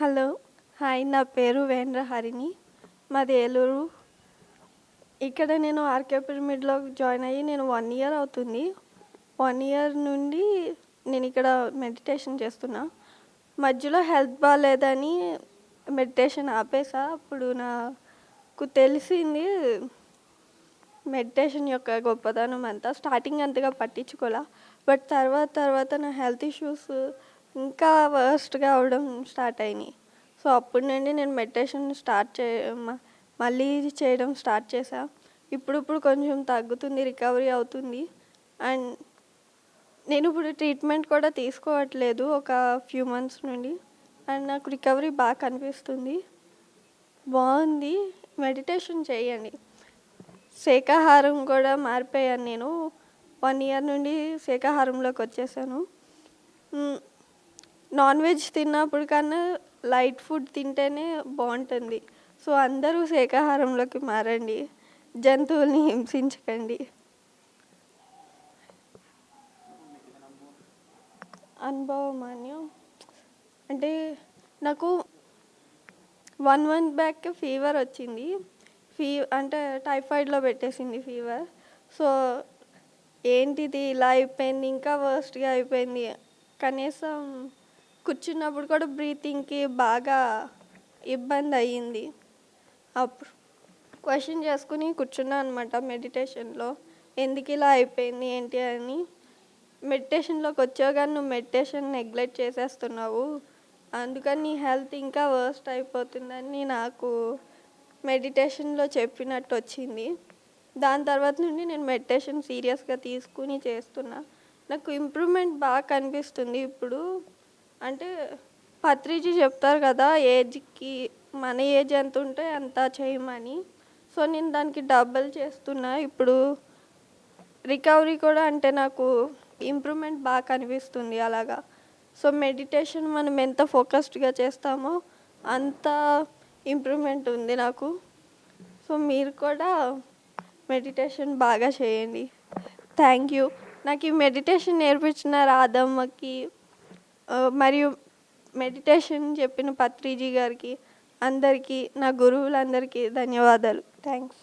Hello. Hi. నా పేరు వేంద్ర హరిణి. మాది ఏలూరు. ఇక్కడ నేను ఆర్కే పిరమిడ్‌లో జాయిన్ అయ్యి నేను 1 ఇయర్ అవుతుంది. 1 ఇయర్ నుండి నేను ఇక్కడ మెడిటేషన్ చేస్తున్నా. మధ్యలో హెల్త్ బాలేదని మెడిటేషన్ ఆపేసా. అప్పుడు నాకు తెలిసింది మెడిటేషన్ యొక్క గొప్పతనం అంతా. స్టార్టింగ్ అంతగా పట్టించుకోలే. బట్ తర్వాత నా హెల్త్ ఇష్యూస్ ఇంకా వర్స్ట్‌గా అవ్వడం స్టార్ట్ అయినాయి. సో, అప్పటి నుండి నేను మెడిటేషన్ మళ్ళీ చేయడం స్టార్ట్ చేశా. ఇప్పుడు కొంచెం తగ్గుతుంది, రికవరీ అవుతుంది. అండ్ నేను ఇప్పుడు ట్రీట్మెంట్ కూడా తీసుకోవట్లేదు ఒక ఫ్యూ మంత్స్ నుండి. అండ్ నాకు రికవరీ బాగా కనిపిస్తుంది. బాగుంది. మెడిటేషన్ చేయండి. శాకాహారం కూడా మారిపోయాను నేను. 1 ఇయర్ నుండి శాకాహారంలోకి వచ్చేసాను. నాన్ వెజ్ తిన్నప్పుడు కన్నా లైట్ ఫుడ్ తింటేనే బాగుంటుంది. సో, అందరూ శాకాహారంలోకి మారండి. జంతువుల్ని హింసించకండి. అనుభవమాన్యం అంటే నాకు 1 మంత్ బ్యాక్ ఫీవర్ వచ్చింది. అంటే టైఫాయిడ్‌లో పెట్టేసింది ఫీవర్. సో, ఏంటిది ఇలా అయిపోయింది, ఇంకా వర్స్ట్‌గా అయిపోయింది. కనీసం కూర్చున్నప్పుడు కూడా బ్రీతింగ్‌కి బాగా ఇబ్బంది అయ్యింది. అప్పుడు క్వశ్చన్ చేసుకుని కూర్చున్నా అనమాట మెడిటేషన్‌లో. ఎందుకు ఇలా అయిపోయింది ఏంటి అని. మెడిటేషన్‌లోకి వచ్చావు కానీ నువ్వు మెడిటేషన్ నెగ్లెక్ట్ చేసేస్తున్నావు. అందుకని నీ హెల్త్ ఇంకా వర్స్ట్ అయిపోతుందని నాకు మెడిటేషన్‌లో చెప్పినట్టు వచ్చింది. దాని తర్వాత నుండి నేను మెడిటేషన్ సీరియస్‌గా తీసుకుని చేస్తున్నా. నాకు ఇంప్రూవ్‌మెంట్ బాగా కనిపిస్తుంది ఇప్పుడు. అంటే పత్రిజీ చెప్తారు కదా, ఏజ్‌కి మన ఏజ్ ఎంత ఉంటే అంత చేయమని. సో, నేను దానికి డబుల్ చేస్తున్నా. ఇప్పుడు రికవరీ కూడా అంటే నాకు ఇంప్రూవ్‌మెంట్ బాగా కనిపిస్తుంది అలాగా. సో, మెడిటేషన్ మనం ఎంత ఫోకస్డ్‌గా చేస్తామో అంత ఇంప్రూవ్‌మెంట్ ఉంది నాకు. సో, మీరు కూడా మెడిటేషన్ బాగా చేయండి. Thank you. నాకు ఈ మెడిటేషన్ నేర్పించిన రాధమ్మకి మరియు మెడిటేషన్ చెప్పిన పత్రిజీ గారికి, అందరికీ, నా గురువులందరికీ ధన్యవాదాలు. థ్యాంక్స్.